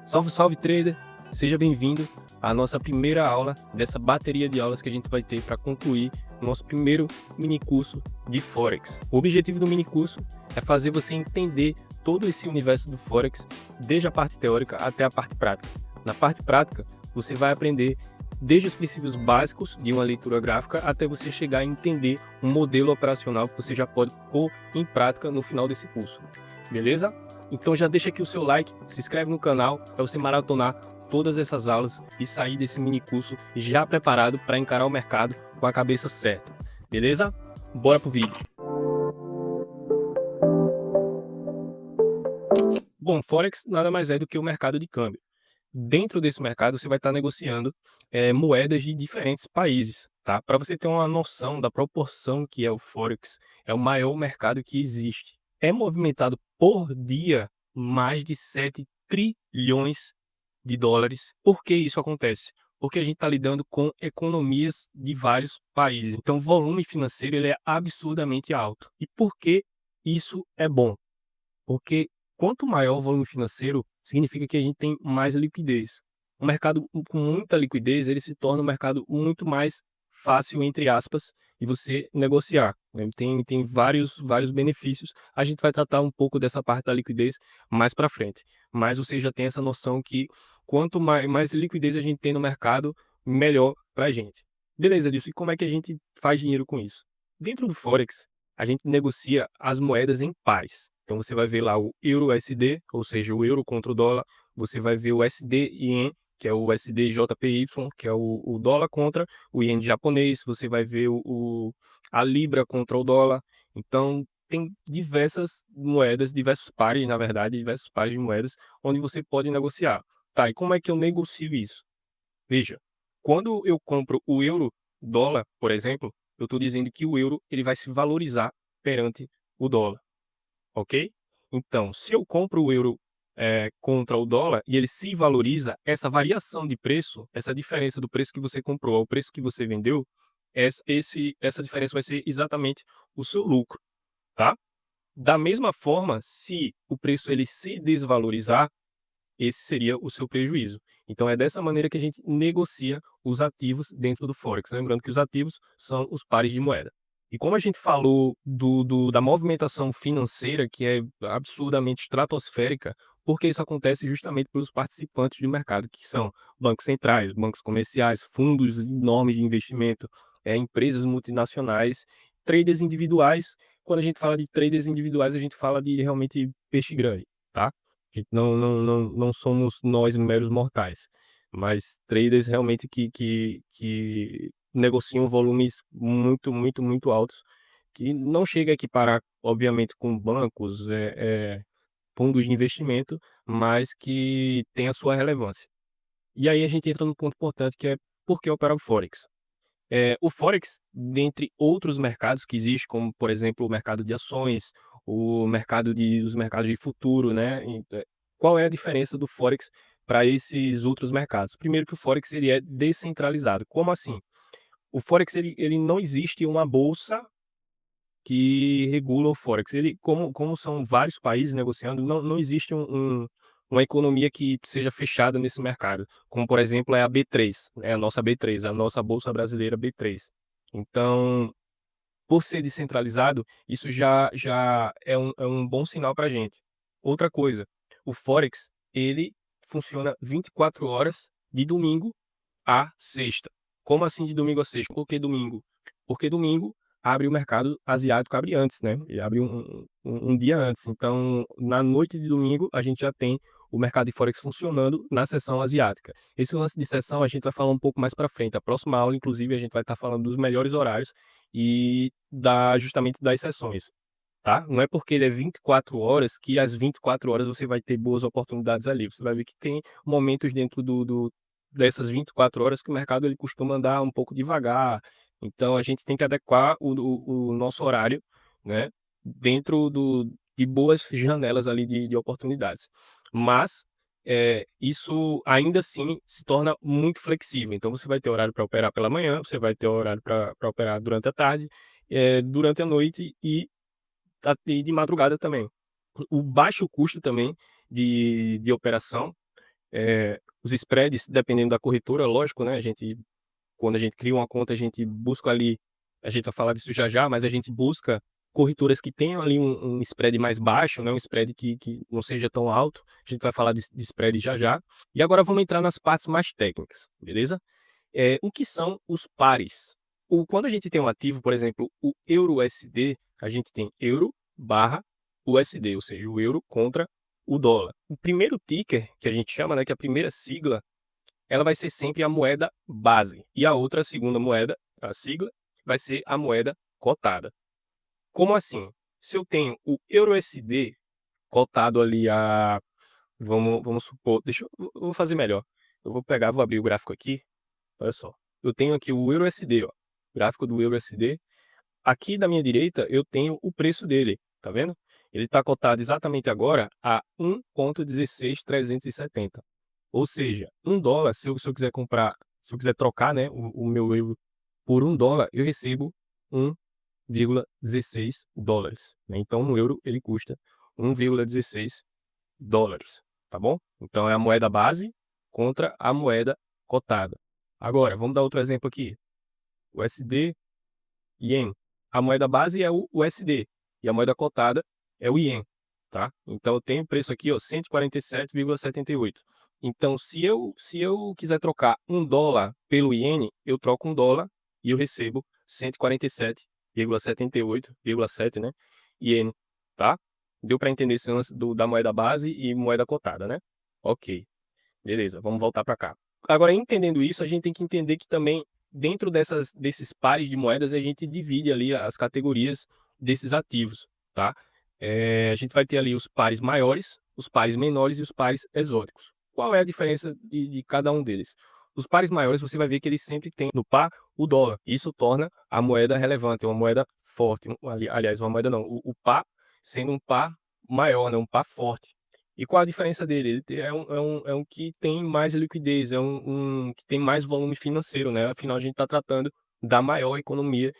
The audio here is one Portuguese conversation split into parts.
Salve, salve trader! Seja bem-vindo à nossa primeira aula dessa bateria de aulas que a gente vai ter para concluir o nosso primeiro mini curso de Forex. O objetivo do mini curso é fazer você entender todo esse universo do Forex, desde a parte teórica até a parte prática. Na parte prática, você vai aprender desde os princípios básicos de uma leitura gráfica até você chegar a entender um modelo operacional que você já pode pôr em prática no final desse curso. Beleza? Então já deixa aqui o seu like, se inscreve no canal para você maratonar todas essas aulas e sair desse mini curso já preparado para encarar o mercado com a cabeça certa. Beleza? Bora pro vídeo. Bom, Forex nada mais é do que o mercado de câmbio. Dentro desse mercado você vai estar negociando moedas de diferentes países, tá? Para você ter uma noção da proporção que é o Forex, é o maior mercado que existe. É movimentado por dia mais de 7 trilhões de dólares. Por que isso acontece? Porque a gente está lidando com economias de vários países. Então o volume financeiro ele é absurdamente alto. E por que isso é bom? Porque quanto maior o volume financeiro, significa que a gente tem mais liquidez. Um mercado com muita liquidez, ele se torna um mercado muito mais fácil, entre aspas, de você negociar, né? Tem vários benefícios. A gente vai tratar um pouco dessa parte da liquidez mais para frente. Mas você já tem essa noção que quanto mais liquidez a gente tem no mercado, melhor para a gente. Beleza, disso. E como é que a gente faz dinheiro com isso? Dentro do Forex, a gente negocia as moedas em pares. Então você vai ver lá o euro-USD, ou seja, o euro contra o dólar. Você vai ver o USD-ien, que é o USD-JPY, que é o dólar contra o iene japonês. Você vai ver a libra contra o dólar. Então tem diversas moedas, diversos pares, na verdade, diversos pares de moedas, onde você pode negociar. Tá, e como é que eu negocio isso? Veja, quando eu compro o euro dólar, por exemplo, eu estou dizendo que o euro ele vai se valorizar perante o dólar, ok? Então, se eu compro o euro contra o dólar e ele se valoriza, essa variação de preço, essa diferença do preço que você comprou ao preço que você vendeu, essa diferença vai ser exatamente o seu lucro, tá? Da mesma forma, se o preço ele se desvalorizar, esse seria o seu prejuízo. Então é dessa maneira que a gente negocia os ativos dentro do Forex. Lembrando que os ativos são os pares de moeda. E como a gente falou da movimentação financeira, que é absurdamente estratosférica, porque isso acontece justamente pelos participantes do mercado, que são bancos centrais, bancos comerciais, fundos enormes de investimento, empresas multinacionais, traders individuais. Quando a gente fala de traders individuais, a gente fala de realmente peixe grande, tá? Não somos nós meros mortais, mas traders realmente que negociam volumes muito altos, que não chega a equiparar, obviamente, com bancos, fundos de investimento, mas que tem a sua relevância. E aí a gente entra no ponto importante que é por que opera o Forex. O Forex, dentre outros mercados que existem, como por exemplo o mercado de ações, os mercados de futuro, né? Qual é a diferença do Forex para esses outros mercados? Primeiro que o Forex ele é descentralizado. Como assim? O Forex ele não existe uma bolsa que regula o Forex. Ele, como são vários países negociando, não existe uma economia que seja fechada nesse mercado, como por exemplo é a B3, é a nossa B3, a nossa Bolsa Brasileira B3. Então, por ser descentralizado, isso já é um bom sinal para a gente. Outra coisa, o Forex, ele funciona 24 horas de domingo a sexta. Como assim de domingo a sexta? Por que domingo? Porque domingo abre o mercado asiático, abre antes, né? Ele abre um dia antes. Então, na noite de domingo, a gente já tem o mercado de Forex funcionando na sessão asiática. Esse lance de sessão a gente vai falar um pouco mais para frente. A próxima aula, inclusive, a gente vai estar falando dos melhores horários e justamente das sessões. Tá? Não é porque ele é 24 horas que às 24 horas você vai ter boas oportunidades ali. Você vai ver que tem momentos dentro dessas 24 horas que o mercado ele costuma andar um pouco devagar. Então a gente tem que adequar o nosso horário, né, dentro de boas janelas ali de oportunidades. Mas isso ainda assim se torna muito flexível. Então você vai ter horário para operar pela manhã, você vai ter horário para operar durante a tarde, durante a noite e de madrugada também. O baixo custo também de operação os spreads, dependendo da corretora, lógico, né, quando a gente cria uma conta, a gente busca ali, a gente vai falar disso já já, mas a gente busca corretoras que tenham ali um spread mais baixo, né, um spread que não seja tão alto. A gente vai falar de spread já já. E agora vamos entrar nas partes mais técnicas, beleza? O que são os pares? Quando a gente tem um ativo, por exemplo, o euro-USD, a gente tem euro barra USD, ou seja, o euro contra o dólar. O primeiro ticker, que a gente chama, né, que é a primeira sigla, ela vai ser sempre a moeda base. E a outra, a segunda moeda, a sigla, vai ser a moeda cotada. Como assim? Se eu tenho o euro-USD cotado ali a... Vamos supor... eu vou fazer melhor. Vou abrir o gráfico aqui. Olha só. Eu tenho aqui o euro-USD, ó. Gráfico do euro-USD. Aqui da minha direita eu tenho o preço dele, tá vendo? Ele está cotado exatamente agora a 1,16370. Ou seja, $1, se eu quiser comprar, se eu quiser trocar, né, o meu euro por $1, eu recebo 1,16 dólares, né? Então no euro ele custa 1,16 dólares, tá bom? Então é a moeda base contra a moeda cotada. Agora, vamos dar outro exemplo aqui. USD, Ien. A moeda base é o USD e a moeda cotada é o Ien, tá? Então eu tenho o preço aqui, ó, 147,78. Então se eu quiser trocar $1 pelo iene, eu troco $1 e eu recebo 147,78,7, né? Iene, tá? Deu para entender esse lance da moeda base e moeda cotada, né? Ok. Beleza, vamos voltar para cá. Agora, entendendo isso, a gente tem que entender que também, dentro desses pares de moedas, a gente divide ali as categorias desses ativos, tá? A gente vai ter ali os pares maiores, os pares menores e os pares exóticos. Qual é a diferença de cada um deles? Os pares maiores, você vai ver que eles sempre têm no par o dólar. Isso torna a moeda relevante, uma moeda forte. Aliás, uma moeda não, o par sendo um par maior, né? Um par forte. E qual a diferença dele? É um que tem mais liquidez, é um que tem mais volume financeiro, né? Afinal, a gente está tratando da maior economia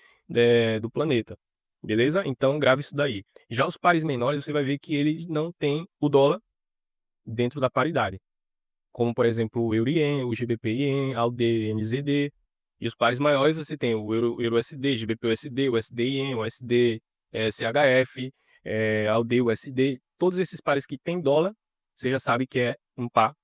do planeta. Beleza? Então, grave isso daí. Já os pares menores, você vai ver que eles não têm o dólar dentro da paridade. Como, por exemplo, o Euro-Ien, o GBP-Ien, AUD-NZD. E os pares maiores, você tem o Euro-USD, GBP-USD, USD-Ien, USD-CHF, AUD-USD. Todos esses pares que têm dólar, você já sabe que é um par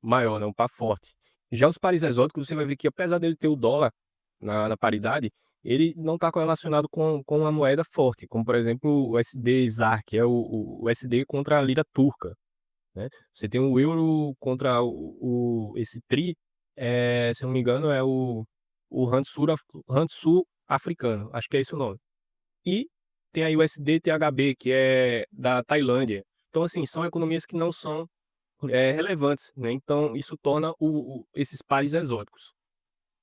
maior, né? Um par forte. Já os pares exóticos, você vai ver que apesar dele ter o dólar na paridade, ele não está correlacionado com uma moeda forte, como por exemplo o USD-ZAR, que é o USD contra a lira turca, né? Você tem o euro contra esse TRI, se eu não me engano, é o Rand Sul africano, acho que é esse o nome. E tem aí o USD-THB, que é da Tailândia. Então, assim, são economias que não são relevantes, né? Então, isso torna esses pares exóticos.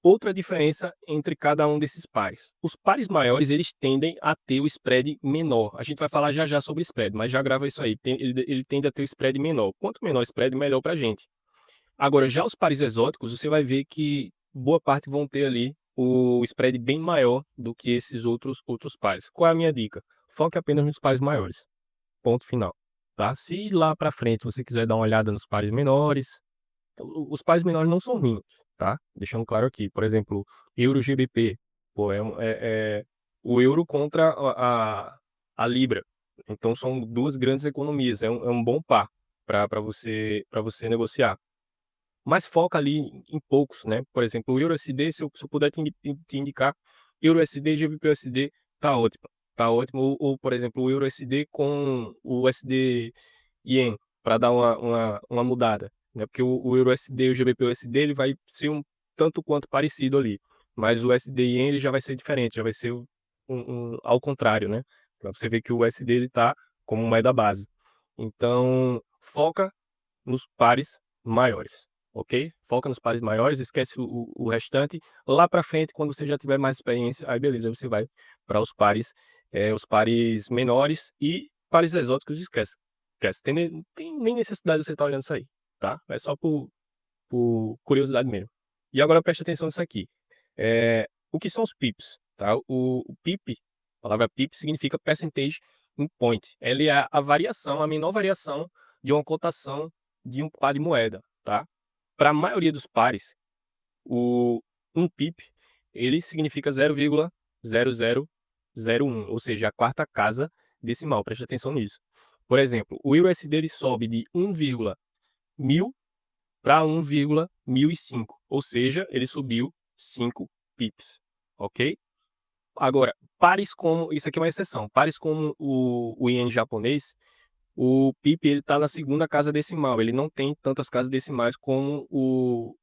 Outra diferença entre cada um desses pares. Os pares maiores, eles tendem a ter o spread menor. A gente vai falar já já sobre spread, mas já grava isso aí. Ele tende a ter o spread menor. Quanto menor o spread, melhor para a gente. Agora, já os pares exóticos, você vai ver que boa parte vão ter ali o spread bem maior do que esses outros pares. Qual é a minha dica? Foque apenas nos pares maiores. Ponto final. Tá? Se lá para frente você quiser dar uma olhada nos pares menores, os pares menores não são ruins, tá? Deixando claro aqui, por exemplo, euro GBP, pô, o euro contra a libra. Então são duas grandes economias, é um bom par para você negociar. Mas foca ali em poucos, né? Por exemplo, o EURUSD, se eu puder te indicar, EURUSD e GBP-USD tá ótimo. Tá ótimo. Ou, por exemplo, o EURUSD com o USD Yen, para dar uma mudada, né? Porque o EURUSD e o GBP-USD ele vai ser um tanto quanto parecido ali. Mas o USD Yen ele já vai ser diferente, já vai ser ao contrário, né? Para você ver que o USD ele tá como moeda base. Então, foca nos pares maiores, ok? Foca nos pares maiores, esquece o restante. Lá para frente, quando você já tiver mais experiência, aí beleza, você vai para os pares menores e pares exóticos, esquece. Esquece. Tem nem necessidade de você estar olhando isso aí, tá? É só por curiosidade mesmo. E agora preste atenção nisso aqui. O que são os pips? Tá? O pip, a palavra pip significa percentage in point. Ele é a variação, a menor variação de uma cotação de um par de moeda, tá? Para a maioria dos pares, o 1 pip, ele significa 0,0001, ou seja, a quarta casa decimal, preste atenção nisso. Por exemplo, o USD ele sobe de 1,1000 para 1,1005, ou seja, ele subiu 5 pips, ok? Agora, pares como, isso aqui é uma exceção, pares como o iene japonês, o pip ele está na segunda casa decimal, ele não tem tantas casas decimais como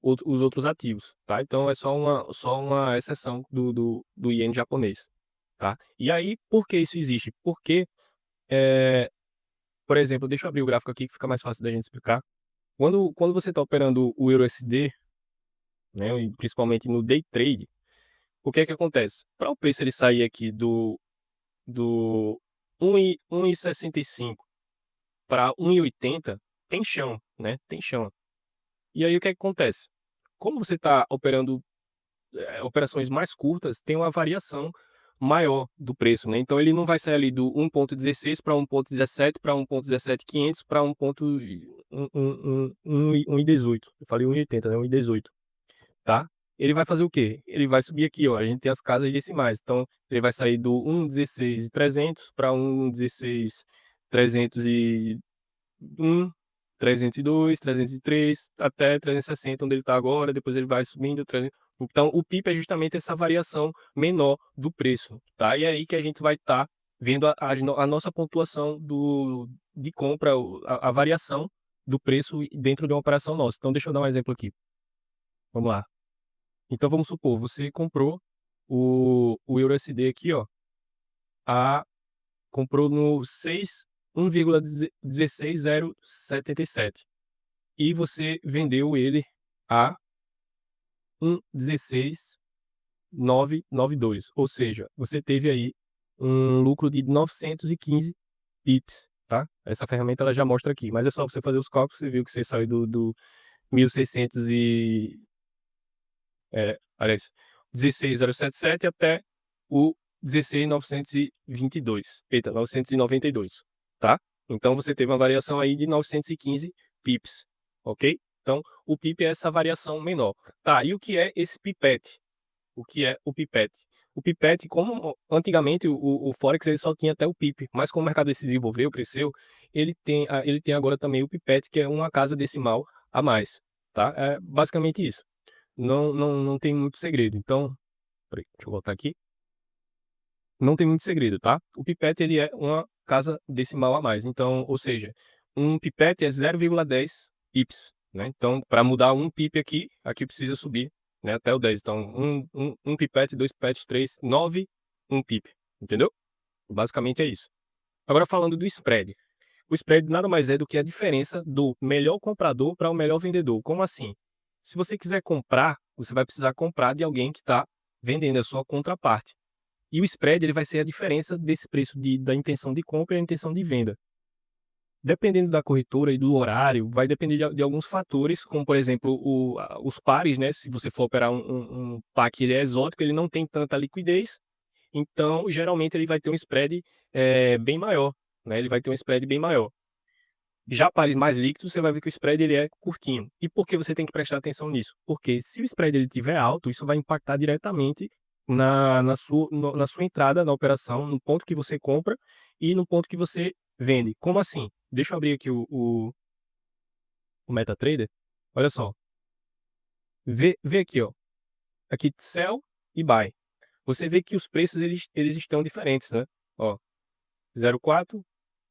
os outros ativos, tá? Então é só uma exceção do iene japonês, tá? E aí, por que isso existe? Porque, por exemplo, deixa eu abrir o gráfico aqui que fica mais fácil da gente explicar. Quando você está operando o EURUSD, né, e principalmente no day trade, o que é que acontece? Para o preço ele sair aqui do 1,65 para 1,80, tem chão, né? Tem chão. E aí o que é que acontece? Como você está operando operações mais curtas, tem uma variação maior do preço, né? Então ele não vai sair ali do 1,16 para 1,17 para 1,17500 para 1,18. Eu falei 1,80, né? 1,18, tá? Ele vai fazer o quê? Ele vai subir aqui, ó. A gente tem as casas decimais. Então ele vai sair do 1,16,300 para 1,16,301, 302, 303, até 360, onde ele está agora, depois ele vai subindo. Então, o PIP é justamente essa variação menor do preço, tá? E é aí que a gente vai estar vendo a nossa pontuação de compra, a variação do preço dentro de uma operação nossa. Então, deixa eu dar um exemplo aqui. Vamos lá. Então, vamos supor, você comprou o EURUSD aqui, ó, comprou no 1,16077 e você vendeu ele a 1,16992, ou seja, você teve aí um lucro de 915 pips, tá? Essa ferramenta ela já mostra aqui, mas é só você fazer os cálculos, você viu que você saiu do 1600 aliás, 16077 até o 16.922, eita, 992, tá? Então você teve uma variação aí de 915 pips, ok? Então o pip é essa variação menor. Tá, e o que é esse pipete? O que é o pipete? O pipete, como antigamente o Forex ele só tinha até o pip, mas como o mercado se desenvolveu, cresceu, ele tem agora também o pipete, que é uma casa decimal a mais, tá? É basicamente isso. Não tem muito segredo. Então, peraí, deixa eu voltar aqui. Não tem muito segredo, tá? O pipete ele é uma casa decimal a mais. Então, ou seja, um pipete é 0,10 pips, né? Então, para mudar um pip aqui precisa subir, né, até o 10. Então, um pipete, dois pipetes, três, 9, um pip, entendeu? Basicamente é isso. Agora falando do spread. O spread nada mais é do que a diferença do melhor comprador para o melhor vendedor. Como assim? Se você quiser comprar, você vai precisar comprar de alguém que está vendendo a sua contraparte. E o spread ele vai ser a diferença desse preço da intenção de compra e a intenção de venda. Dependendo da corretora e do horário, vai depender de alguns fatores, como por exemplo os pares, né? Se você for operar um par que ele é exótico, ele não tem tanta liquidez, então geralmente ele vai ter um spread bem maior, né? Ele vai ter um spread bem maior. Já pares mais líquidos, você vai ver que o spread ele é curtinho. E por que você tem que prestar atenção nisso? Porque se o spread ele estiver alto, isso vai impactar diretamente na sua entrada na operação, no ponto que você compra e no ponto que você vende. Como assim? Deixa eu abrir aqui o MetaTrader. Olha só. Vê aqui, ó. Aqui, sell e buy. Você vê que os preços eles estão diferentes, né? Ó, 0,4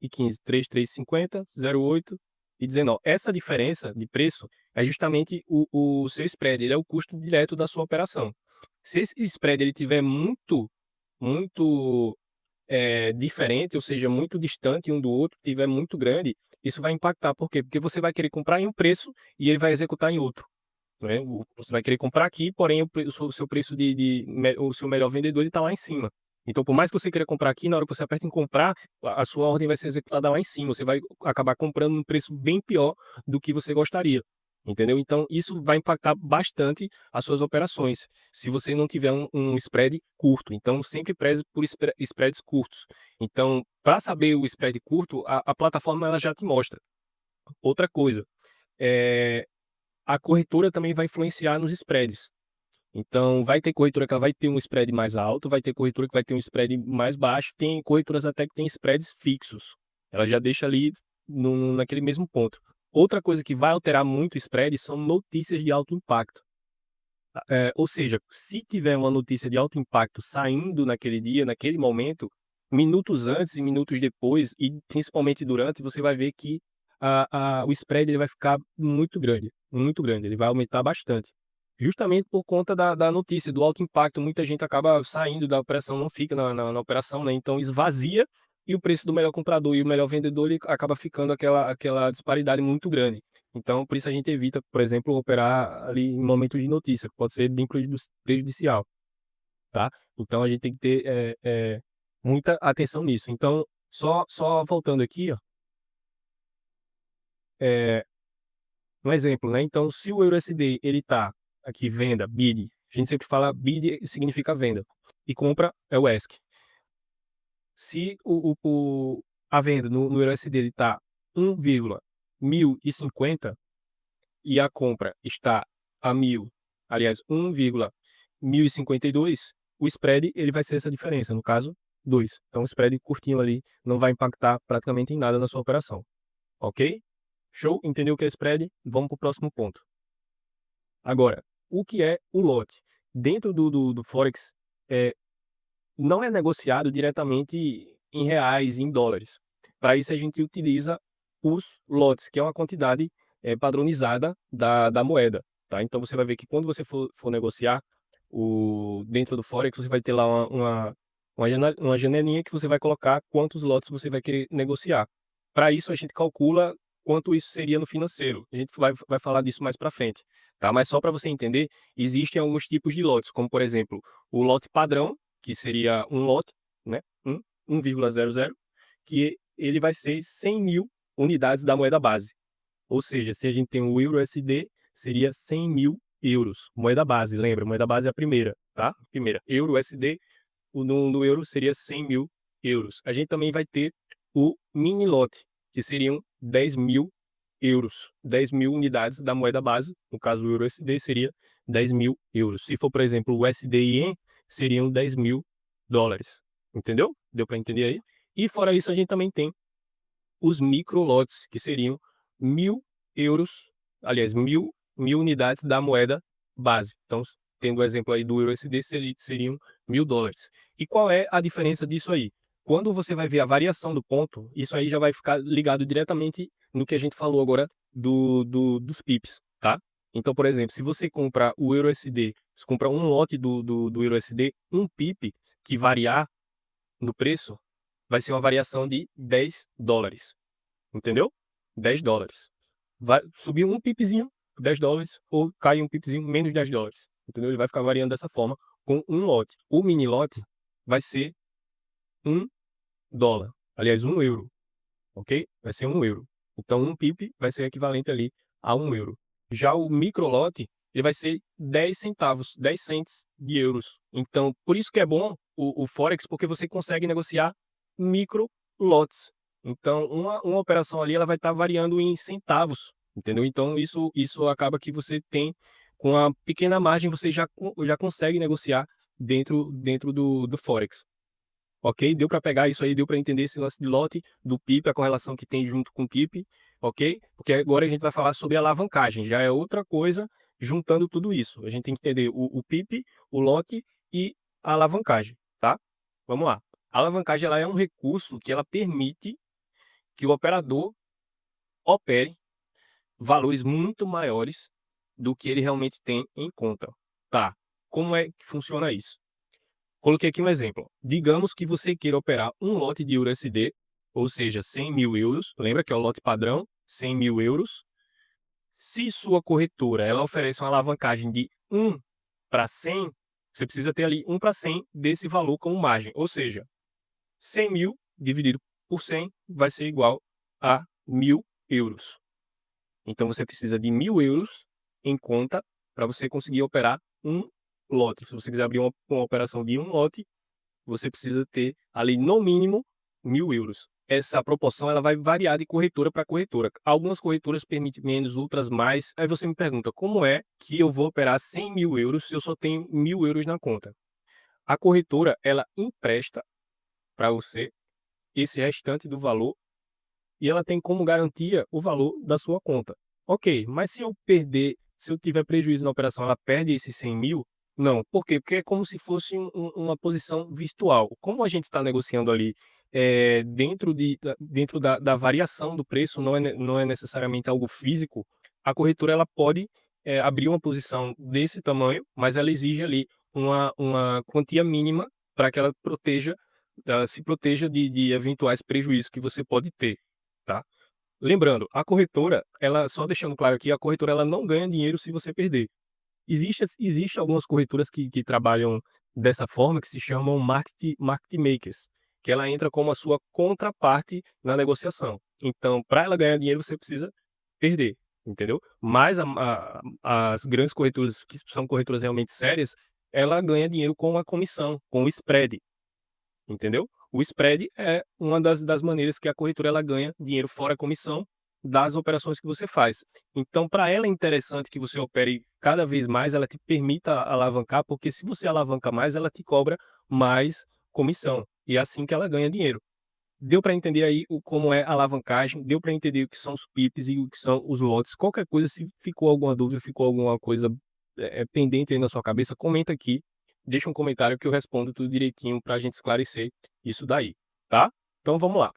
e 15, 3,350, 0,8 e 19. Essa diferença de preço é justamente o seu spread, ele é o custo direto da sua operação. Se esse spread ele tiver muito diferente, ou seja, muito distante um do outro, tiver muito grande, isso vai impactar. Por quê? Porque você vai querer comprar em um preço e ele vai executar em outro, né? Você vai querer comprar aqui, porém o seu preço o seu melhor vendedor está lá em cima. Então, por mais que você queira comprar aqui, na hora que você aperta em comprar, a sua ordem vai ser executada lá em cima. Você vai acabar comprando um preço bem pior do que você gostaria. Entendeu? Então, isso vai impactar bastante as suas operações, se você não tiver um spread curto. Então, sempre preze por spreads curtos. Então, para saber o spread curto, a plataforma ela já te mostra. Outra coisa, é, a corretora também vai influenciar nos spreads. Então, vai ter corretora que ela vai ter um spread mais alto, vai ter corretora que vai ter um spread mais baixo, tem corretoras até que tem spreads fixos. Ela já deixa ali naquele mesmo ponto. Outra coisa que vai alterar muito o spread são notícias de alto impacto. Ou seja, se tiver uma notícia de alto impacto saindo naquele dia, naquele momento, minutos antes e minutos depois, e principalmente durante, você vai ver que o spread ele vai ficar muito grande, ele vai aumentar bastante. Justamente por conta da notícia, do alto impacto, muita gente acaba saindo da operação, não fica na operação, né? Então esvazia e o preço do melhor comprador e o melhor vendedor ele acaba ficando aquela disparidade muito grande. Então, por isso a gente evita, por exemplo, operar ali em momentos de notícia, que pode ser bem prejudicial, tá? Então a gente tem que ter muita atenção nisso. Então, só voltando aqui, ó, é, um exemplo, né? Então, se o EURUSD ele tá aqui venda, bid, a gente sempre fala bid significa venda e compra é o ESC. Se a venda no EURUSD ele tá 1,1050 e a compra está a 1.000, aliás, 1,1052, o spread ele vai ser essa diferença, no caso, 2. Então, o spread curtinho ali não vai impactar praticamente em nada na sua operação. Ok? Show? Entendeu o que é spread? Vamos para o próximo ponto. Agora, o que é o lote? Dentro do Forex, é, não é negociado diretamente em reais, em dólares. Para isso, a gente utiliza os lotes, que é uma quantidade padronizada da moeda. Tá? Então, você vai ver que quando você for negociar dentro do Forex, você vai ter lá uma janelinha que você vai colocar quantos lotes você vai querer negociar. Para isso, a gente calcula quanto isso seria no financeiro. A gente vai falar disso mais para frente. Tá? Mas só para você entender, existem alguns tipos de lotes, como por exemplo, o lote padrão, que seria um lote, né? 1,00, que ele vai ser 100.000 unidades da moeda base. Ou seja, se a gente tem o EURUSD, seria 100.000 euros. Moeda base, lembra? Moeda base é a primeira, tá? Primeira. EURUSD, no euro seria 100.000 euros. A gente também vai ter o mini lote, que seriam 10.000 euros. 10.000 unidades da moeda base. No caso, o EURUSD seria 10.000 euros. Se for, por exemplo, o USD seriam 10.000 dólares. Entendeu? Deu para entender aí? E fora isso, a gente também tem os micro lotes, que seriam 1.000 euros, aliás, 1.000 unidades da moeda base. Então, tendo o exemplo aí do USD, seriam 1.000 dólares. E qual é a diferença disso aí? Quando você vai ver a variação do ponto, isso aí já vai ficar ligado diretamente no que a gente falou agora dos pips, tá? Então, por exemplo, se você compra o EURUSD, se compra um lote do EURUSD, um pip que variar no preço, vai ser uma variação de 10 dólares. Entendeu? 10 dólares. Vai subir um pipzinho, 10 dólares, ou cai um pipzinho, menos 10 dólares. Entendeu? Ele vai ficar variando dessa forma com um lote. O mini lote vai ser 1 dólar. Aliás, 1 euro. Ok? Vai ser 1 euro. Então, um pip vai ser equivalente ali a 1 euro. Já o micro lote, ele vai ser 10 centavos, 10 cents de euros. Então, por isso que é bom o Forex, porque você consegue negociar micro lotes. Então, uma operação ali ela vai estar variando em centavos, entendeu? Então, isso acaba que você tem, com a pequena margem, você já consegue negociar dentro do Forex. Ok? Deu para pegar isso aí, deu para entender esse lance de lote, do PIP, a correlação que tem junto com o PIP, ok? Porque agora a gente vai falar sobre alavancagem, já é outra coisa juntando tudo isso. A gente tem que entender o PIP, o lote e a alavancagem, tá? Vamos lá. A alavancagem ela é um recurso que ela permite que o operador opere valores muito maiores do que ele realmente tem em conta. Tá? Como é que funciona isso? Coloquei aqui um exemplo. Digamos que você queira operar um lote de USD, ou seja, 100.000 euros. Lembra que é o lote padrão, 100.000 euros. Se sua corretora ela oferece uma alavancagem de 1 para 100, você precisa ter ali 1 para 100 desse valor como margem. Ou seja, 100.000 dividido por 100 vai ser igual a 1.000 euros. Então você precisa de 1.000 euros em conta para você conseguir operar um lote. Se você quiser abrir uma operação de um lote, você precisa ter ali no mínimo 1.000 euros. essa proporção ela vai variar de corretora para corretora. Algumas corretoras permitem menos, outras mais. Aí você me pergunta, como é que eu vou operar 100.000 € se eu só tenho 1.000 € na conta? A corretora, ela empresta para você esse restante do valor e ela tem como garantia o valor da sua conta. Ok, mas se eu perder, se eu tiver prejuízo na operação, ela perde esses 100 mil? Não, por quê? Porque é como se fosse uma posição virtual. Como a gente está negociando ali dentro da variação do preço, não é necessariamente algo físico, a corretora ela pode abrir uma posição desse tamanho, mas ela exige ali uma quantia mínima para que ela se proteja de eventuais prejuízos que você pode ter, tá? Lembrando, a corretora, ela só deixando claro aqui, a corretora ela não ganha dinheiro se você perder. Existe algumas corretoras que trabalham dessa forma, que se chamam market makers, que ela entra como a sua contraparte na negociação. Então, para ela ganhar dinheiro, você precisa perder, entendeu? Mas as grandes corretoras, que são corretoras realmente sérias, ela ganha dinheiro com a comissão, com o spread. Entendeu? O spread é uma das maneiras que a corretora ela ganha dinheiro fora a comissão das operações que você faz. Então, para ela é interessante que você opere cada vez mais, ela te permita alavancar, porque se você alavanca mais, ela te cobra mais comissão. E é assim que ela ganha dinheiro. Deu para entender aí como é a alavancagem, deu para entender o que são os pips e o que são os lotes. Qualquer coisa, se ficou alguma dúvida, ficou alguma coisa pendente aí na sua cabeça, comenta aqui, deixa um comentário que eu respondo tudo direitinho para a gente esclarecer isso daí, tá? Então vamos lá.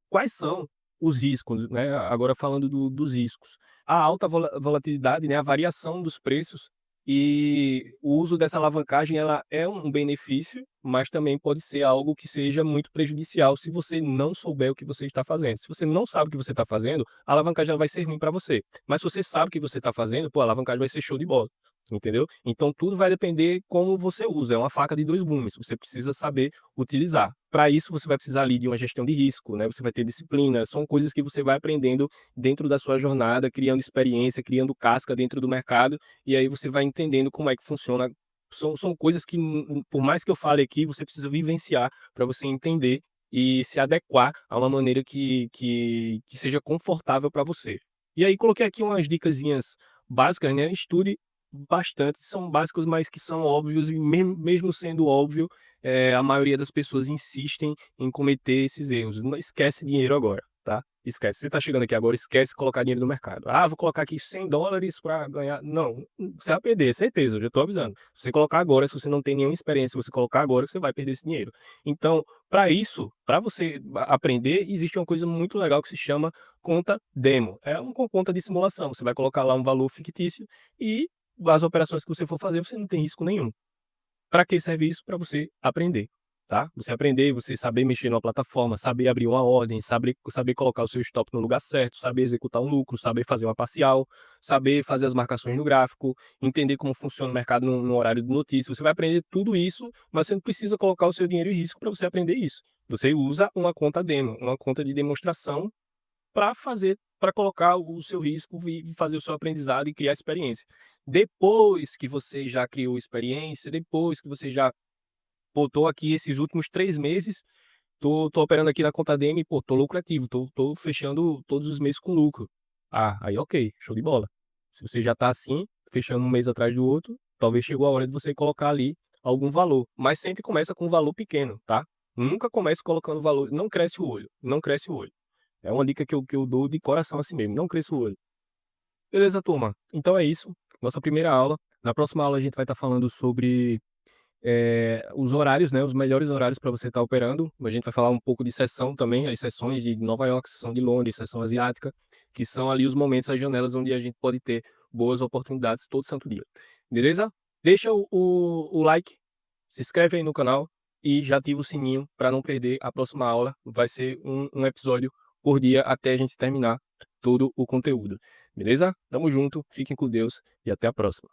Quais são os riscos, né? Agora falando dos riscos. A alta volatilidade, né? A variação dos preços e o uso dessa alavancagem, ela é um benefício, mas também pode ser algo que seja muito prejudicial se você não souber o que você está fazendo. Se você não sabe o que você está fazendo, a alavancagem ela vai ser ruim para você. Mas se você sabe o que você está fazendo, pô, a alavancagem vai ser show de bola. Entendeu? Então tudo vai depender como você usa. É uma faca de dois gumes. Você precisa saber utilizar. Para isso, você vai precisar ali de uma gestão de risco, né? Você vai ter disciplina. São coisas que você vai aprendendo dentro da sua jornada, criando experiência, criando casca dentro do mercado, e aí você vai entendendo como é que funciona. São coisas que, por mais que eu fale aqui, você precisa vivenciar para você entender e se adequar a uma maneira que seja confortável para você. E aí, coloquei aqui umas dicasinhas básicas, né? Estude bastante, são básicos, mas que são óbvios, e mesmo sendo óbvio, a maioria das pessoas insistem em cometer esses erros. Não esquece dinheiro agora, tá? Esquece. Você está chegando aqui agora, esquece colocar dinheiro no mercado. Ah, vou colocar aqui $100 para ganhar. Não, você vai perder, certeza, eu já estou avisando. Se você colocar agora, se você não tem nenhuma experiência, se você colocar agora, você vai perder esse dinheiro. Então, para isso, para você aprender, existe uma coisa muito legal que se chama conta demo. É uma conta de simulação. Você vai colocar lá um valor fictício e as operações que você for fazer, você não tem risco nenhum. Para que serve isso? Para você aprender, tá? Você aprender, você saber mexer numa plataforma, saber abrir uma ordem, saber colocar o seu stop no lugar certo, saber executar um lucro, saber fazer uma parcial, saber fazer as marcações no gráfico, entender como funciona o mercado no horário de notícia. Você vai aprender tudo isso, mas você não precisa colocar o seu dinheiro em risco para você aprender isso. Você usa uma conta demo, uma conta de demonstração para colocar o seu risco e fazer o seu aprendizado e criar experiência. Depois que você já criou experiência, depois que você já botou aqui esses últimos 3 meses, tô operando aqui na conta demo e, pô, tô lucrativo, tô fechando todos os meses com lucro. Ah, aí ok, show de bola. Se você já tá assim, fechando um mês atrás do outro, talvez chegou a hora de você colocar ali algum valor, mas sempre começa com um valor pequeno, tá? Nunca comece colocando valor, não cresce o olho, não cresce o olho. É uma dica que eu dou de coração assim mesmo, não cresça o olho. Beleza, turma? Então é isso, nossa primeira aula. Na próxima aula a gente vai estar falando sobre os horários, né, os melhores horários para você estar operando. A gente vai falar um pouco de sessão também, as sessões de Nova York, sessão de Londres, sessão asiática, que são ali os momentos, as janelas onde a gente pode ter boas oportunidades todo santo dia. Beleza? Deixa o like, se inscreve aí no canal e já ativa o sininho para não perder a próxima aula. Vai ser um episódio por dia até a gente terminar todo o conteúdo. Beleza? Tamo junto, fiquem com Deus e até a próxima.